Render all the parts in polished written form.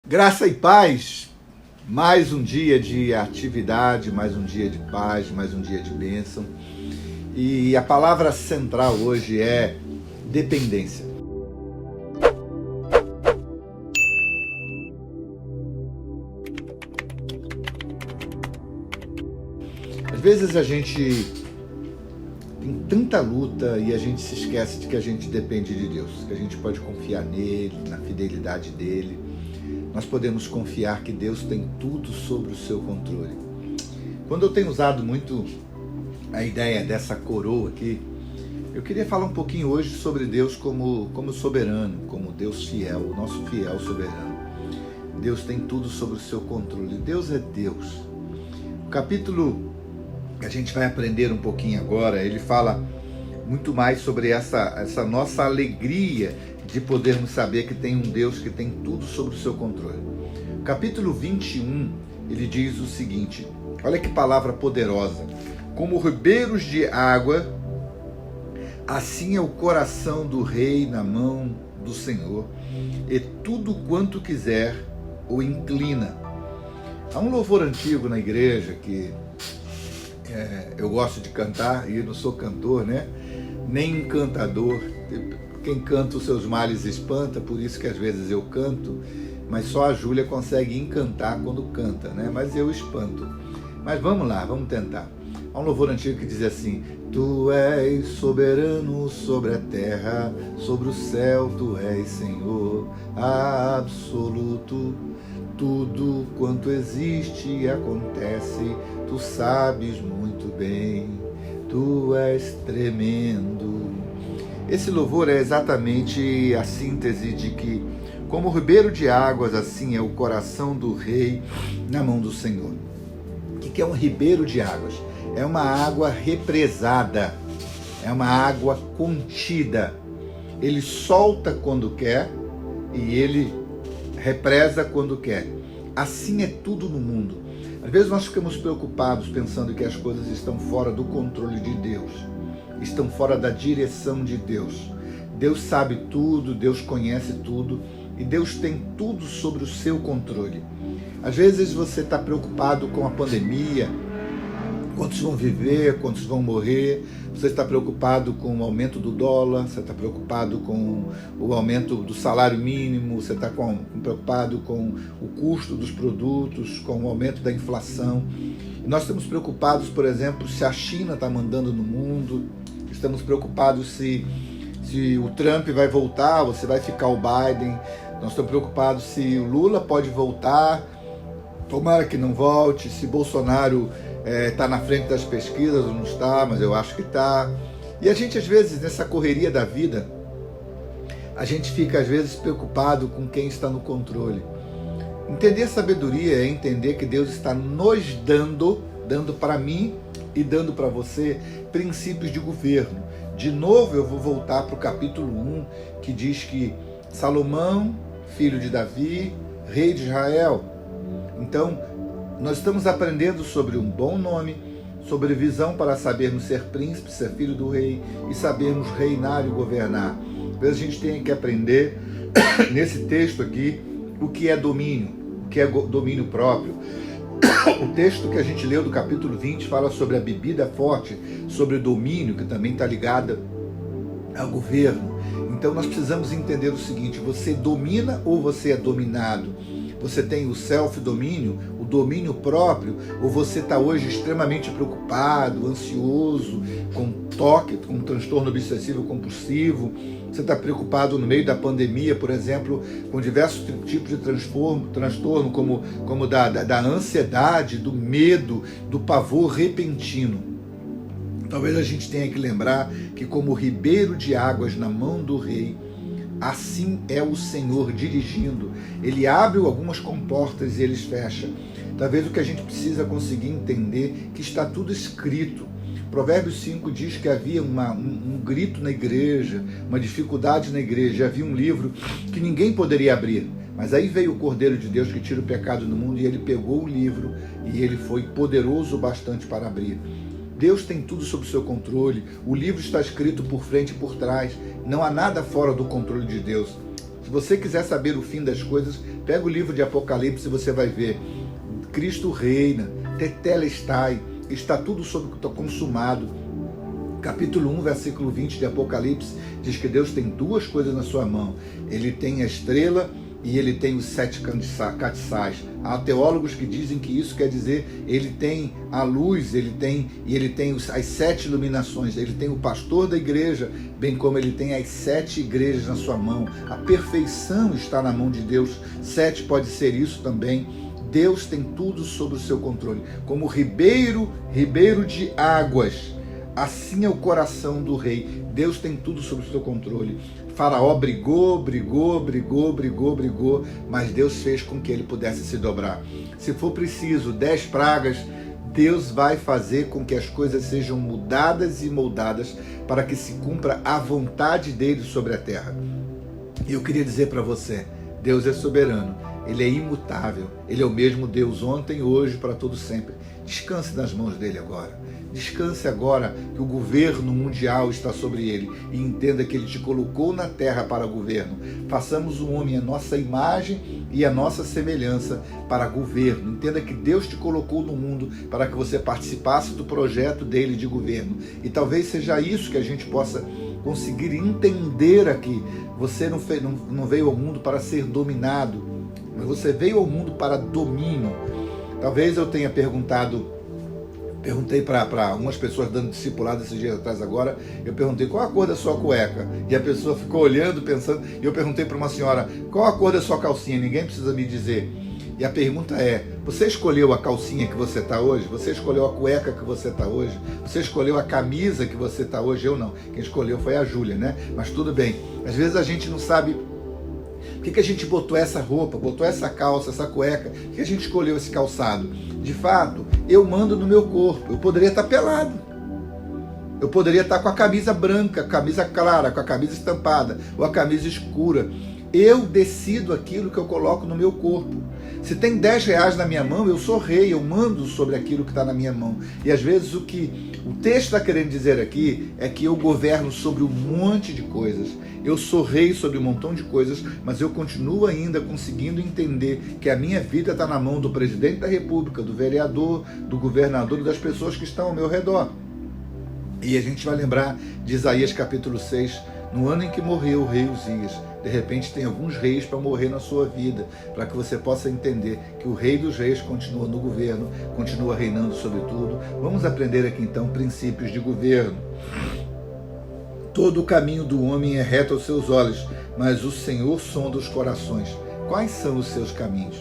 Graça e paz, mais um dia de atividade, mais um dia de paz, mais um dia de bênção. E a palavra central hoje é dependência. Às vezes a gente tem tanta luta e a gente se esquece de que a gente depende de Deus, que a gente pode confiar nele, na fidelidade dele. Nós podemos confiar que Deus tem tudo sob o seu controle. Quando eu tenho usado muito a ideia dessa coroa aqui, eu queria falar um pouquinho hoje sobre Deus como soberano, como Deus fiel, o nosso fiel soberano. Deus tem tudo sob o seu controle. Deus é Deus. O capítulo que a gente vai aprender um pouquinho agora, ele fala muito mais sobre essa nossa alegria de podermos saber que tem um Deus que tem tudo sob o seu controle. Capítulo 21, ele diz o seguinte, olha que palavra poderosa. Como ribeiros de água, assim é o coração do rei na mão do Senhor, e tudo quanto quiser o inclina. Há um louvor antigo na igreja que eu gosto de cantar, e eu não sou cantor, né? Nem encantador. Quem canta os seus males espanta, por isso que às vezes eu canto, mas só a Júlia consegue encantar quando canta, né? Mas eu espanto. Mas vamos lá, vamos tentar. Há um louvor antigo que diz assim: Tu és soberano sobre a terra, sobre o céu tu és Senhor absoluto. Tudo quanto existe e acontece, tu sabes muito bem, tu és tremendo. Esse louvor é exatamente a síntese de que, como ribeiro de águas, assim é o coração do rei na mão do Senhor. O que é um ribeiro de águas? É uma água represada, é uma água contida. Ele solta quando quer e ele represa quando quer. Assim é tudo no mundo. Às vezes nós ficamos preocupados pensando que as coisas estão fora do controle de Deus, estão fora da direção de Deus. Deus sabe tudo, Deus conhece tudo e Deus tem tudo sobre o seu controle. Às vezes você está preocupado com a pandemia, quantos vão viver, quantos vão morrer, você está preocupado com o aumento do dólar, você está preocupado com o aumento do salário mínimo, você está preocupado com o custo dos produtos, com o aumento da inflação. E nós estamos preocupados, por exemplo, se a China está mandando no mundo, estamos preocupados se o Trump vai voltar ou se vai ficar o Biden, nós estamos preocupados se o Lula pode voltar, tomara que não volte, se Bolsonaro está na frente das pesquisas ou não está, mas eu acho que está. E a gente, às vezes, nessa correria da vida, a gente fica, às vezes, preocupado com quem está no controle. Entender sabedoria é entender que Deus está nos dando para mim e dando para você, princípios de governo. De novo, eu vou voltar para o capítulo 1, que diz que Salomão, filho de Davi, rei de Israel. Então, nós estamos aprendendo sobre um bom nome, sobre visão para sabermos ser príncipe, ser filho do rei e sabermos reinar e governar. Talvez a gente tenha que aprender nesse texto aqui o que é domínio, o que é domínio próprio. O texto que a gente leu do capítulo 20 fala sobre a bebida forte, sobre o domínio, que também está ligada ao governo. Então nós precisamos entender o seguinte: você domina ou você é dominado? Você tem o self-domínio, o domínio próprio, ou você está hoje extremamente preocupado, ansioso, com toque, com transtorno obsessivo compulsivo? Você está preocupado no meio da pandemia, por exemplo, com diversos tipos de transtorno, como da ansiedade, do medo, do pavor repentino. Talvez a gente tenha que lembrar que, como ribeiro de águas na mão do rei, assim é o Senhor dirigindo. Ele abre algumas comportas e eles fecham. Talvez o que a gente precisa conseguir entender que está tudo escrito. Provérbios 5 diz que havia um grito na igreja, uma dificuldade na igreja, havia um livro que ninguém poderia abrir. Mas aí veio o Cordeiro de Deus que tira o pecado do mundo e ele pegou o livro e ele foi poderoso bastante para abrir. Deus tem tudo sob o seu controle, o livro está escrito por frente e por trás, não há nada fora do controle de Deus. Se você quiser saber o fim das coisas, pega o livro de Apocalipse e você vai ver. Cristo reina, tetelestai, está tudo consumado. Capítulo 1, versículo 20 de Apocalipse, diz que Deus tem duas coisas na sua mão. Ele tem a estrela e ele tem os 7 castiçais. Há teólogos que dizem que isso quer dizer, ele tem a luz, ele tem as 7 iluminações, ele tem o pastor da igreja, bem como ele tem as 7 igrejas na sua mão. A perfeição está na mão de Deus. 7 pode ser isso também. Deus tem tudo sob o seu controle. Como ribeiro de águas, assim é o coração do rei. Deus tem tudo sob o seu controle. Faraó brigou, mas Deus fez com que ele pudesse se dobrar. Se for preciso 10 pragas, Deus vai fazer com que as coisas sejam mudadas e moldadas para que se cumpra a vontade dele sobre a terra. E eu queria dizer para você, Deus é soberano, ele é imutável, ele é o mesmo Deus ontem, hoje, para todo sempre. Descanse nas mãos dele agora. Descanse agora que o governo mundial está sobre ele e entenda que ele te colocou na terra para governo. Façamos o homem a nossa imagem e a nossa semelhança para governo. Entenda que Deus te colocou no mundo para que você participasse do projeto dele de governo. E talvez seja isso que a gente possa conseguir entender aqui. Você não veio ao mundo para ser dominado, mas você veio ao mundo para domínio. Talvez eu tenha perguntei para umas pessoas dando discipulado esses dias atrás agora, eu perguntei qual a cor da sua cueca, e a pessoa ficou olhando, pensando, e eu perguntei para uma senhora, qual a cor da sua calcinha, ninguém precisa me dizer. E a pergunta é, você escolheu a calcinha que você está hoje? Você escolheu a cueca que você está hoje? Você escolheu a camisa que você está hoje? Eu não, quem escolheu foi a Júlia, né? Mas tudo bem, às vezes a gente não sabe por que a gente botou essa roupa, botou essa calça, essa cueca, por que a gente escolheu esse calçado? De fato, eu mando no meu corpo, eu poderia estar pelado, eu poderia estar com a camisa branca, camisa clara, com a camisa estampada, ou a camisa escura. Eu decido aquilo que eu coloco no meu corpo. Se tem 10 reais na minha mão, eu sou rei, eu mando sobre aquilo que está na minha mão. E às vezes o que o texto está querendo dizer aqui é que eu governo sobre um monte de coisas. Eu sou rei sobre um montão de coisas, mas eu continuo ainda conseguindo entender que a minha vida está na mão do presidente da república, do vereador, do governador e das pessoas que estão ao meu redor. E a gente vai lembrar de Isaías capítulo 6, no ano em que morreu o rei Uzias. De repente tem alguns reis para morrer na sua vida, para que você possa entender que o rei dos reis continua no governo, continua reinando sobre tudo. Vamos aprender aqui então princípios de governo. Todo o caminho do homem é reto aos seus olhos, mas o Senhor sonda os corações. Quais são os seus caminhos?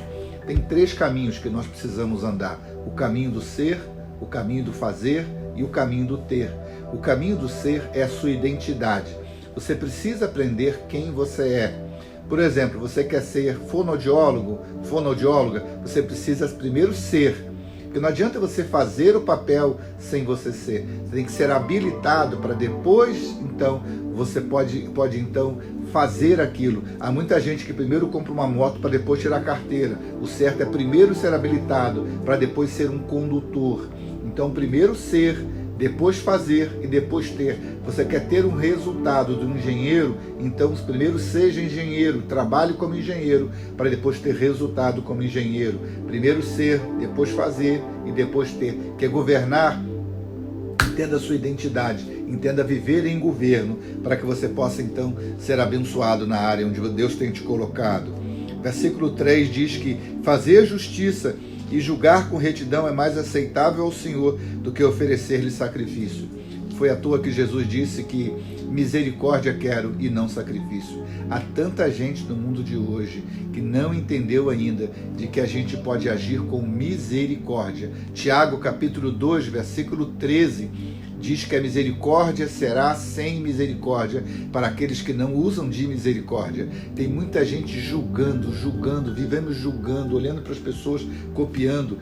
Tem 3 caminhos que nós precisamos andar. O caminho do ser, o caminho do fazer e o caminho do ter. O caminho do ser é a sua identidade. Você precisa aprender quem você é. Por exemplo, você quer ser fonoaudiólogo, fonoaudióloga, você precisa primeiro ser. Porque não adianta você fazer o papel sem você ser. Você tem que ser habilitado para depois, então, você pode então fazer aquilo. Há muita gente que primeiro compra uma moto para depois tirar a carteira. O certo é primeiro ser habilitado para depois ser um condutor. Então, primeiro ser, depois fazer e depois ter. Você quer ter um resultado de um engenheiro, então primeiro seja engenheiro, trabalhe como engenheiro, para depois ter resultado como engenheiro. Primeiro ser, depois fazer e depois ter. Quer governar? Entenda a sua identidade, entenda viver em governo, para que você possa então ser abençoado na área onde Deus tem te colocado. Versículo 3 diz que fazer justiça e julgar com retidão é mais aceitável ao Senhor do que oferecer-lhe sacrifício. Foi à toa que Jesus disse que misericórdia quero e não sacrifício. Há tanta gente no mundo de hoje que não entendeu ainda de que a gente pode agir com misericórdia. Tiago capítulo 2, versículo 13, diz que a misericórdia será sem misericórdia para aqueles que não usam de misericórdia. Tem muita gente julgando, vivemos julgando, olhando para as pessoas, copiando.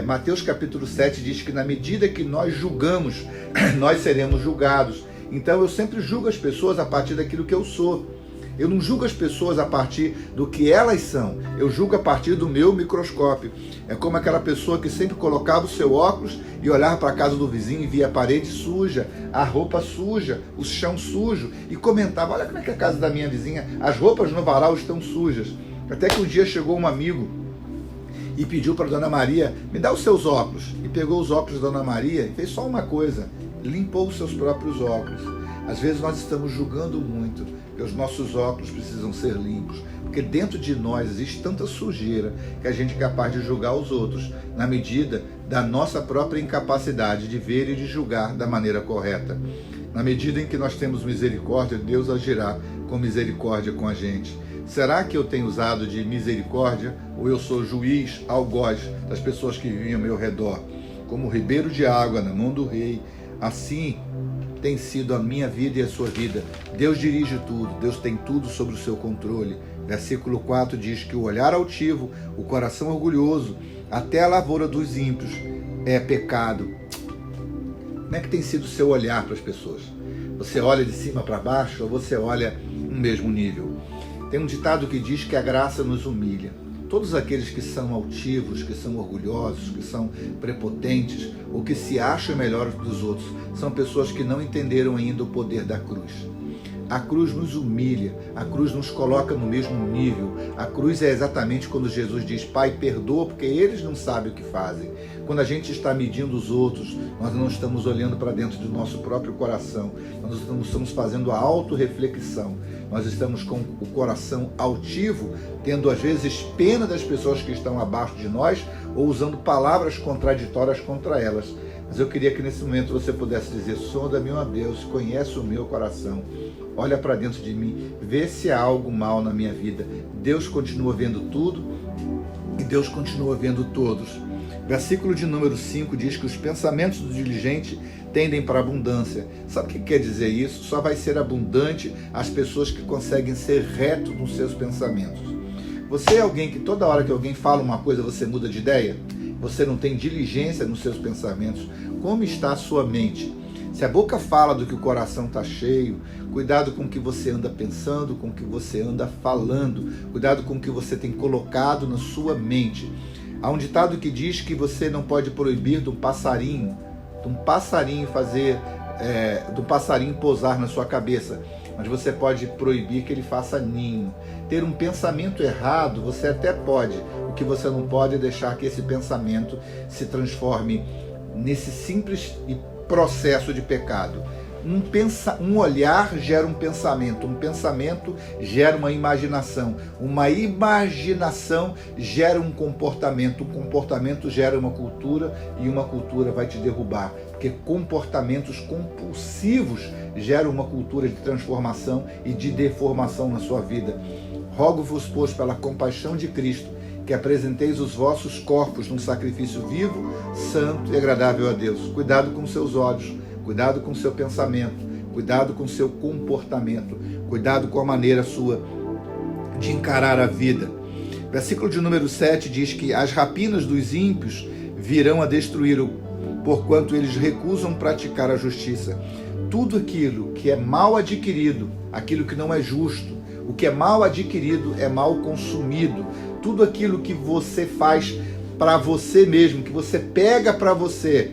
Mateus capítulo 7 diz que na medida que nós julgamos, nós seremos julgados. Então eu sempre julgo as pessoas a partir daquilo que eu sou. Eu não julgo as pessoas a partir do que elas são, eu julgo a partir do meu microscópio. É como aquela pessoa que sempre colocava o seu óculos e olhava para a casa do vizinho e via a parede suja, a roupa suja, o chão sujo e comentava: olha como é que é a casa da minha vizinha, as roupas no varal estão sujas. Até que um dia chegou um amigo e pediu para a Dona Maria: me dá os seus óculos. E pegou os óculos da Dona Maria e fez só uma coisa: limpou os seus próprios óculos. Às vezes nós estamos julgando muito que os nossos óculos precisam ser limpos, porque dentro de nós existe tanta sujeira que a gente é capaz de julgar os outros na medida da nossa própria incapacidade de ver e de julgar da maneira correta. Na medida em que nós temos misericórdia, Deus agirá com misericórdia com a gente. Será que eu tenho usado de misericórdia ou eu sou juiz, algoz das pessoas que vivem ao meu redor? Como ribeiro de água na mão do rei, assim tem sido a minha vida e a sua vida. Deus dirige tudo, Deus tem tudo sob o seu controle. Versículo 4 diz que o olhar altivo, o coração orgulhoso, até a lavoura dos ímpios é pecado. Como é que tem sido o seu olhar para as pessoas? Você olha de cima para baixo ou você olha no mesmo nível? Tem um ditado que diz que a graça nos humilha. Todos aqueles que são altivos, que são orgulhosos, que são prepotentes ou que se acham melhores dos outros, são pessoas que não entenderam ainda o poder da cruz. A cruz nos humilha, a cruz nos coloca no mesmo nível. A cruz é exatamente quando Jesus diz: Pai, perdoa porque eles não sabem o que fazem. Quando a gente está medindo os outros, nós não estamos olhando para dentro do nosso próprio coração, nós não estamos fazendo a autorreflexão, nós estamos com o coração altivo, tendo às vezes pena das pessoas que estão abaixo de nós ou usando palavras contraditórias contra elas. Mas eu queria que nesse momento você pudesse dizer: sonda-me, ó Deus, conhece o meu coração, olha para dentro de mim, vê se há algo mal na minha vida. Deus continua vendo tudo e Deus continua vendo todos. Versículo de número 5 diz que os pensamentos do diligente tendem para a abundância. Sabe o que quer dizer isso? Só vai ser abundante as pessoas que conseguem ser retos nos seus pensamentos. Você é alguém que toda hora que alguém fala uma coisa você muda de ideia? Você não tem diligência nos seus pensamentos? Como está a sua mente? Se a boca fala do que o coração está cheio, cuidado com o que você anda pensando, com o que você anda falando, cuidado com o que você tem colocado na sua mente. Há um ditado que diz que você não pode proibir de um passarinho pousar na sua cabeça, mas você pode proibir que ele faça ninho. Ter um pensamento errado você até pode, o que você não pode é deixar que esse pensamento se transforme nesse simples processo de pecado. Um olhar gera um pensamento gera uma imaginação gera um comportamento gera uma cultura, e uma cultura vai te derrubar, porque comportamentos compulsivos geram uma cultura de transformação e de deformação na sua vida. Rogo-vos, pois, pela compaixão de Cristo, que apresenteis os vossos corpos num sacrifício vivo, santo e agradável a Deus. Cuidado com seus olhos, cuidado com seu pensamento, cuidado com seu comportamento, cuidado com a maneira sua de encarar a vida. Versículo de número 7 diz que as rapinas dos ímpios virão a destruí-lo, porquanto eles recusam praticar a justiça. Tudo aquilo que é mal adquirido, aquilo que não é justo, o que é mal adquirido é mal consumido. Tudo aquilo que você faz para você mesmo, que você pega para você,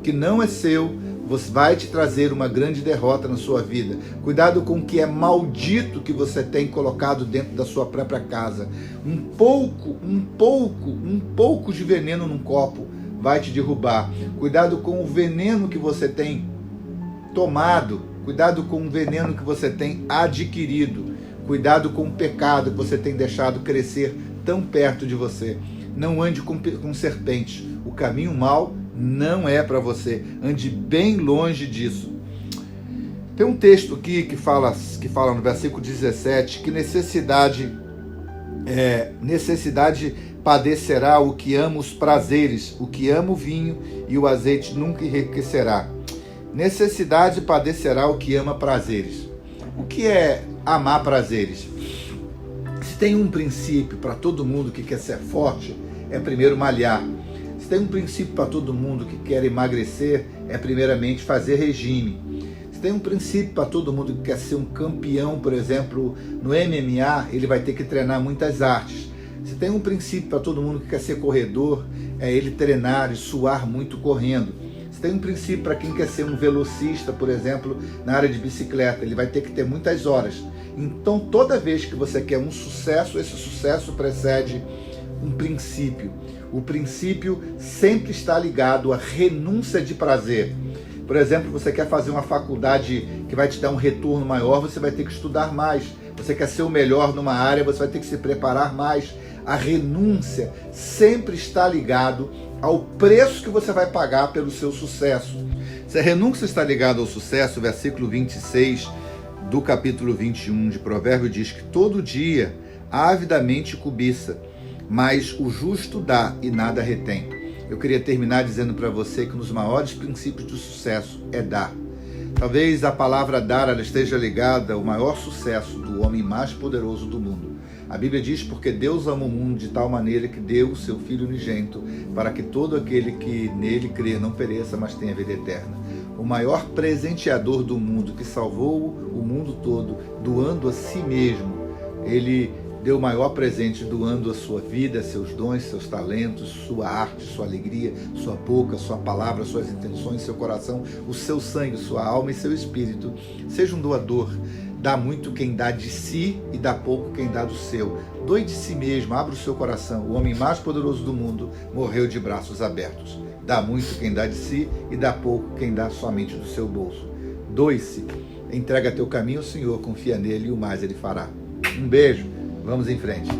que não é seu, você vai te trazer uma grande derrota na sua vida. Cuidado com o que é maldito que você tem colocado dentro da sua própria casa. Um pouco de veneno num copo vai te derrubar. Cuidado com o veneno que você tem tomado. Cuidado com o veneno que você tem adquirido. Cuidado com o pecado que você tem deixado crescer tão perto de você. Não ande com serpentes. O caminho mau não é para você. Ande bem longe disso. Tem um texto aqui que fala no versículo 17 que necessidade padecerá o que ama os prazeres, o que ama o vinho e o azeite nunca enriquecerá. Necessidade padecerá o que ama prazeres. O que é amar prazeres? Se tem um princípio para todo mundo que quer ser forte, é primeiro malhar. Se tem um princípio para todo mundo que quer emagrecer, é primeiramente fazer regime. Se tem um princípio para todo mundo que quer ser um campeão, por exemplo, no MMA, ele vai ter que treinar muitas artes. Se tem um princípio para todo mundo que quer ser corredor, é ele treinar e suar muito correndo. Se tem um princípio para quem quer ser um velocista, por exemplo, na área de bicicleta, ele vai ter que ter muitas horas. Então, toda vez que você quer um sucesso, esse sucesso precede um princípio. O princípio sempre está ligado à renúncia de prazer. Por exemplo, você quer fazer uma faculdade que vai te dar um retorno maior, você vai ter que estudar mais. Você quer ser o melhor numa área, você vai ter que se preparar mais. A renúncia sempre está ligado ao preço que você vai pagar pelo seu sucesso. Se a renúncia está ligada ao sucesso, o versículo 26 do capítulo 21 de Provérbios diz que todo dia avidamente cobiça, mas o justo dá e nada retém. Eu queria terminar dizendo para você que um dos maiores princípios do sucesso é dar. Talvez a palavra dar ela esteja ligada ao maior sucesso do homem mais poderoso do mundo. A Bíblia diz: porque Deus ama o mundo de tal maneira que deu o seu Filho unigênito, para que todo aquele que nele crê não pereça, mas tenha vida eterna. O maior presenteador do mundo, que salvou o mundo todo, doando a si mesmo. Ele deu o maior presente doando a sua vida, seus dons, seus talentos, sua arte, sua alegria, sua boca, sua palavra, suas intenções, seu coração, o seu sangue, sua alma e seu espírito. Seja um doador. Dá muito quem dá de si e dá pouco quem dá do seu. Doe de si mesmo, abra o seu coração. O homem mais poderoso do mundo morreu de braços abertos. Dá muito quem dá de si e dá pouco quem dá somente do seu bolso. Doe-se, entrega teu caminho ao Senhor, confia nele e o mais ele fará. Um beijo, vamos em frente.